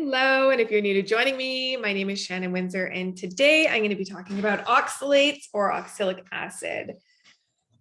Hello, and if you're new to joining me, my name is Shannon Windsor, and today I'm going to be talking about oxalates or oxalic acid.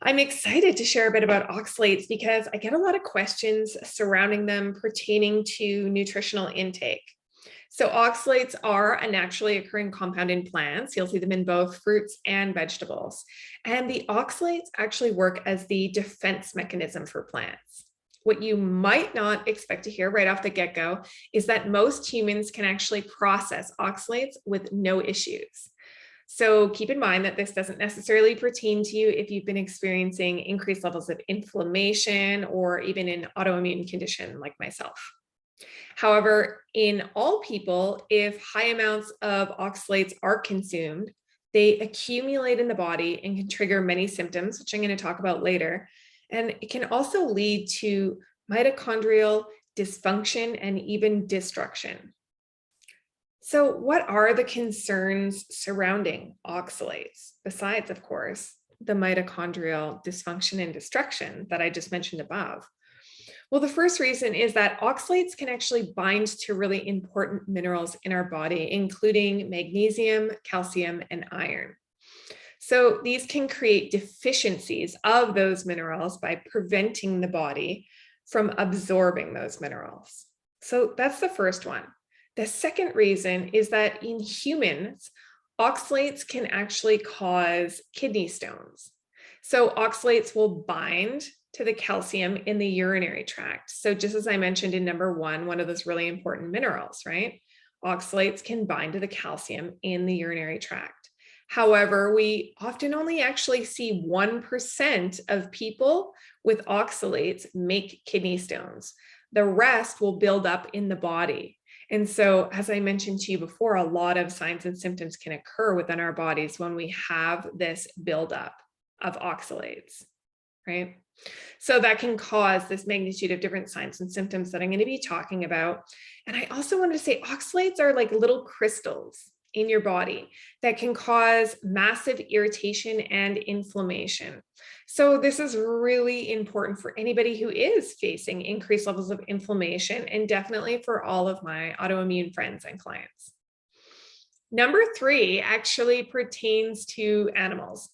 I'm excited to share a bit about oxalates because I get a lot of questions surrounding them pertaining to nutritional intake. So oxalates are a naturally occurring compound in plants. You'll see them in both fruits and vegetables. And the oxalates actually work as the defense mechanism for plants. What you might not expect to hear right off the get-go is that most humans can actually process oxalates with no issues. So keep in mind that this doesn't necessarily pertain to you if you've been experiencing increased levels of inflammation or even an autoimmune condition like myself. However, in all people, if high amounts of oxalates are consumed, they accumulate in the body and can trigger many symptoms, which I'm going to talk about later. And it can also lead to mitochondrial dysfunction and even destruction. So, what are the concerns surrounding oxalates, besides, of course, the mitochondrial dysfunction and destruction that I just mentioned above? Well, the first reason is that oxalates can actually bind to really important minerals in our body, including magnesium, calcium, and iron. So these can create deficiencies of those minerals by preventing the body from absorbing those minerals. So that's the first one. The second reason is that in humans, oxalates can actually cause kidney stones. So oxalates will bind to the calcium in the urinary tract. So just as I mentioned in number one of those really important minerals, right? Oxalates can bind to the calcium in the urinary tract. However, we often only actually see 1% of people with oxalates make kidney stones. The rest will build up in the body. And so, as I mentioned to you before, a lot of signs and symptoms can occur within our bodies when we have this buildup of oxalates, right? So that can cause this magnitude of different signs and symptoms that I'm going to be talking about. And I also wanted to say oxalates are like little crystals in your body that can cause massive irritation and inflammation. So this is really important for anybody who is facing increased levels of inflammation, and definitely for all of my autoimmune friends and clients. Number three actually pertains to animals.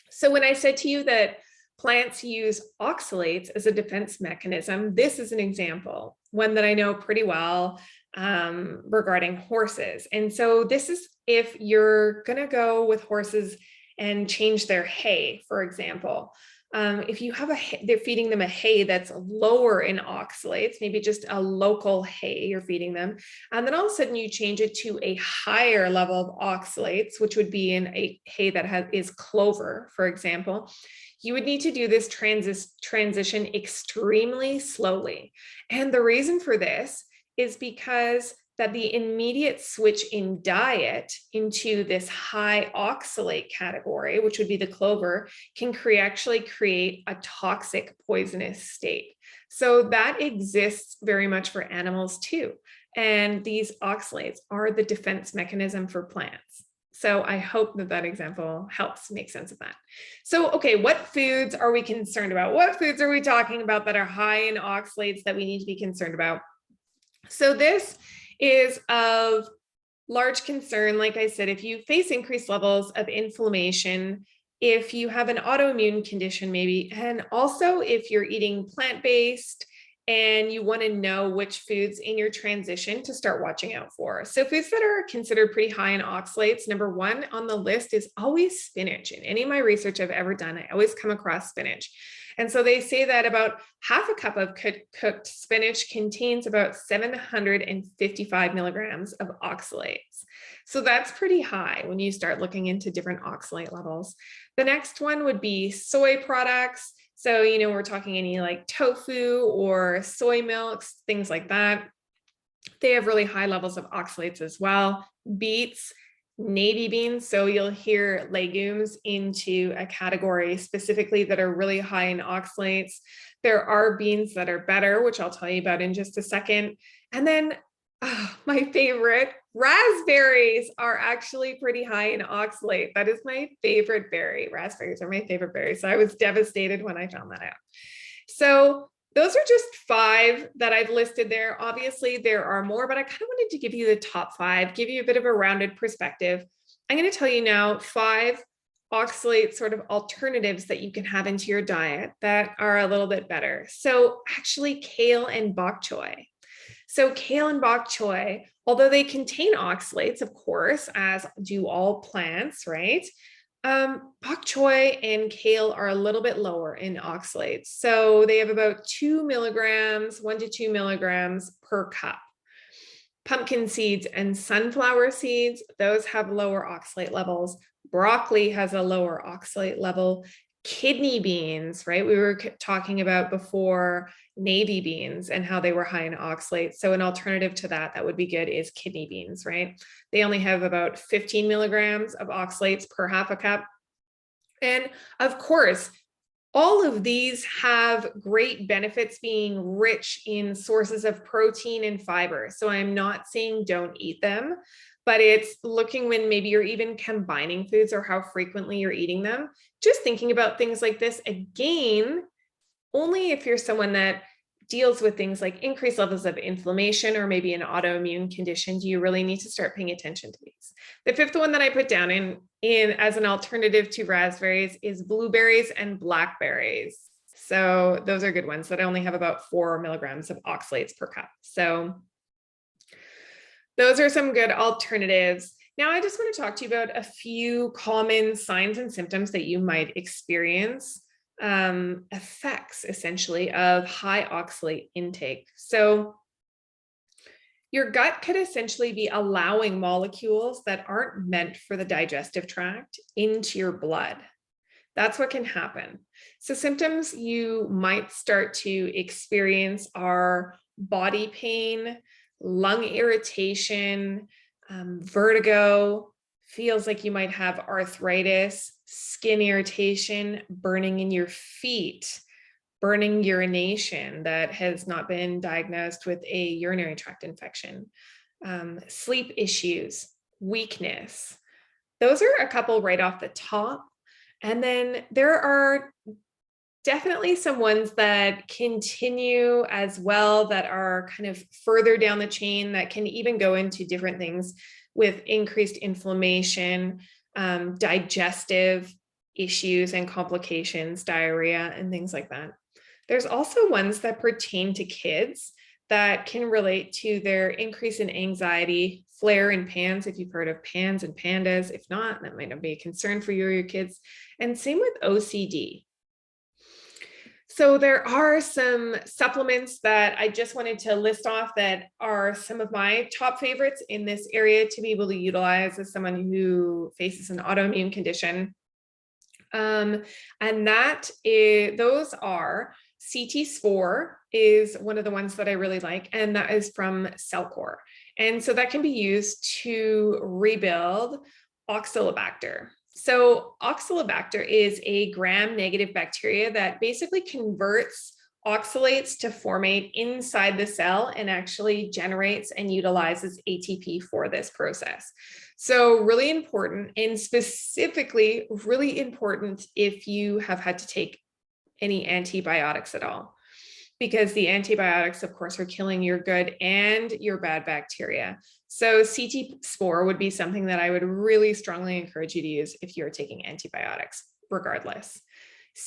So when I said to you that plants use oxalates as a defense mechanism, this is an example, one that I know pretty well regarding horses. And so this is if you're going to go with horses and change their hay, for example. If you have they're feeding them a hay that's lower in oxalates, maybe just a local hay you're feeding them, and then all of a sudden you change it to a higher level of oxalates, which would be in a hay that is clover, for example. You would need to do this transition extremely slowly. And the reason for this is because that the immediate switch in diet into this high oxalate category, which would be the clover, can actually create a toxic poisonous state. So that exists very much for animals too. And these oxalates are the defense mechanism for plants. So I hope that example helps make sense of that. So, okay, what foods are we concerned about? What foods are we talking about that are high in oxalates that we need to be concerned about? So this is of large concern. Like I said, if you face increased levels of inflammation, if you have an autoimmune condition maybe, and also if you're eating plant-based and you want to know which foods in your transition to start watching out for. So foods that are considered pretty high in oxalates, number one on the list is always spinach. In any of my research I've ever done, I always come across spinach. And so they say that about half a cup of cooked spinach contains about 755 milligrams of oxalates. So that's pretty high when you start looking into different oxalate levels. The next one would be soy products. So, we're talking any like tofu or soy milks, things like that. They have really high levels of oxalates as well. Beets, navy beans. So you'll hear legumes into a category specifically that are really high in oxalates. There are beans that are better, which I'll tell you about in just a second. And then my favorite, raspberries are actually pretty high in oxalate. That is my favorite berry. Raspberries are my favorite berry. So I was devastated when I found that out. So those are just 5 that I've listed there. Obviously, there are more, but I kind of wanted to give you the top 5, give you a bit of a rounded perspective. I'm going to tell you now 5 oxalate sort of alternatives that you can have into your diet that are a little bit better. So actually, kale and bok choy. So kale and bok choy, although they contain oxalates, of course, as do all plants, right? Bok choy and kale are a little bit lower in oxalates. So they have about 2 milligrams, 1 to 2 milligrams per cup. Pumpkin seeds and sunflower seeds, those have lower oxalate levels. Broccoli has a lower oxalate level. Kidney beans, right? We were talking about before navy beans and how they were high in oxalates. So an alternative to that that would be good is kidney beans, right? They only have about 15 milligrams of oxalates per half a cup. And of course, all of these have great benefits being rich in sources of protein and fiber. So I'm not saying don't eat them, but it's looking when maybe you're even combining foods or how frequently you're eating them. Just thinking about things like this again, only if you're someone that deals with things like increased levels of inflammation or maybe an autoimmune condition, do you really need to start paying attention to these? The 5th one that I put down in as an alternative to raspberries is blueberries and blackberries. So those are good ones that only have about 4 milligrams of oxalates per cup. So those are some good alternatives. Now I just want to talk to you about a few common signs and symptoms that you might experience, effects essentially of high oxalate intake. So your gut could essentially be allowing molecules that aren't meant for the digestive tract into your blood. That's what can happen. So symptoms you might start to experience are body pain, lung irritation, vertigo, feels like you might have arthritis, skin irritation, burning in your feet, burning urination that has not been diagnosed with a urinary tract infection, sleep issues, weakness. Those are a couple right off the top. And then there are definitely some ones that continue as well that are kind of further down the chain that can even go into different things with increased inflammation, digestive issues and complications, diarrhea, and things like that. There's also ones that pertain to kids that can relate to their increase in anxiety, flare in PANS, if you've heard of PANS and PANDAS. If not, that might not be a concern for you or your kids. And same with OCD. So there are some supplements that I just wanted to list off that are some of my top favorites in this area to be able to utilize as someone who faces an autoimmune condition. And those are CT Spore is one of the ones that I really like, and that is from Cellcore. And so that can be used to rebuild Oxalibacter. So Oxalibacter is a gram-negative bacteria that basically converts oxalates to formate inside the cell and actually generates and utilizes ATP for this process. So really important, and specifically really important if you have had to take any antibiotics at all, because the antibiotics, of course, are killing your good and your bad bacteria. So CT Spore would be something that I would really strongly encourage you to use if you're taking antibiotics, regardless.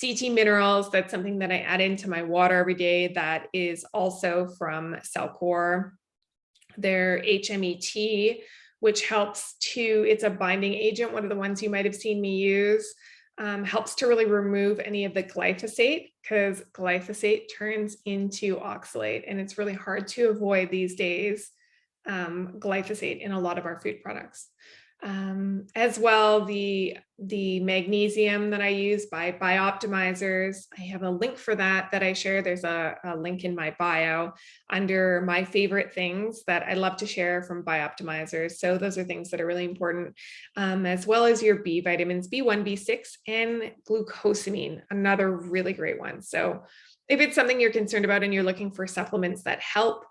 CT Minerals, that's something that I add into my water every day. That is also from Cellcore. Their HMET, which helps to, it's a binding agent, one of the ones you might have seen me use. Helps to really remove any of the glyphosate, because glyphosate turns into oxalate, and it's really hard to avoid these days, glyphosate in a lot of our food products. As well, the magnesium that I use by Bioptimizers, I have a link for that I share. There's a link in my bio under my favorite things that I love to share from Bioptimizers. So those are things that are really important, as well as your B vitamins, B1, B6, and glucosamine, another really great one. So if it's something you're concerned about and you're looking for supplements that help,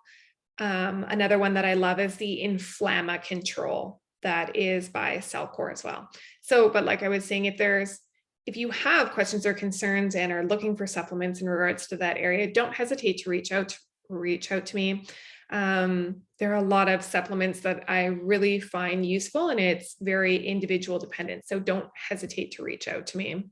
another one that I love is the Inflamma Control. That is by Cellcore as well. So, but like I was saying, if there's if you have questions or concerns and are looking for supplements in regards to that area, don't hesitate to reach out to me. There are a lot of supplements that I really find useful, and it's very individual dependent. So don't hesitate to reach out to me.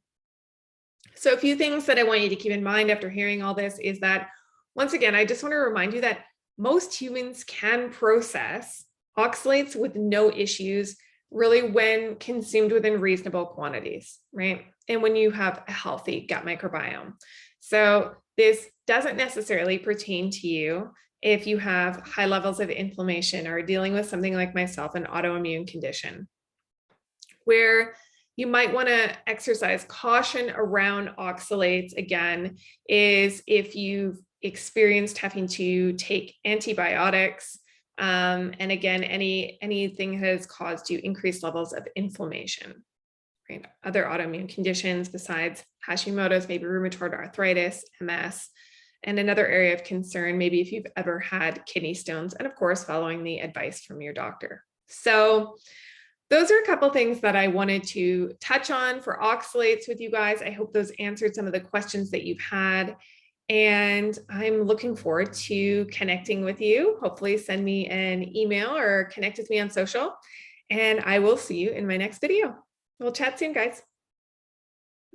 So a few things that I want you to keep in mind after hearing all this is that, once again, I just want to remind you that most humans can process oxalates with no issues, really, when consumed within reasonable quantities, right? And when you have a healthy gut microbiome. So this doesn't necessarily pertain to you if you have high levels of inflammation or dealing with something like myself, an autoimmune condition, where you might want to exercise caution around oxalates, again, is if you've experienced having to take antibiotics, and again, anything that has caused you increased levels of inflammation, right? Other autoimmune conditions besides Hashimoto's, maybe rheumatoid arthritis, MS, and another area of concern, maybe if you've ever had kidney stones, and of course, following the advice from your doctor. So those are a couple things that I wanted to touch on for oxalates with you guys. I hope those answered some of the questions that you've had. And I'm looking forward to connecting with you. Hopefully send me an email or connect with me on social. And I will see you in my next video. We'll chat soon, guys.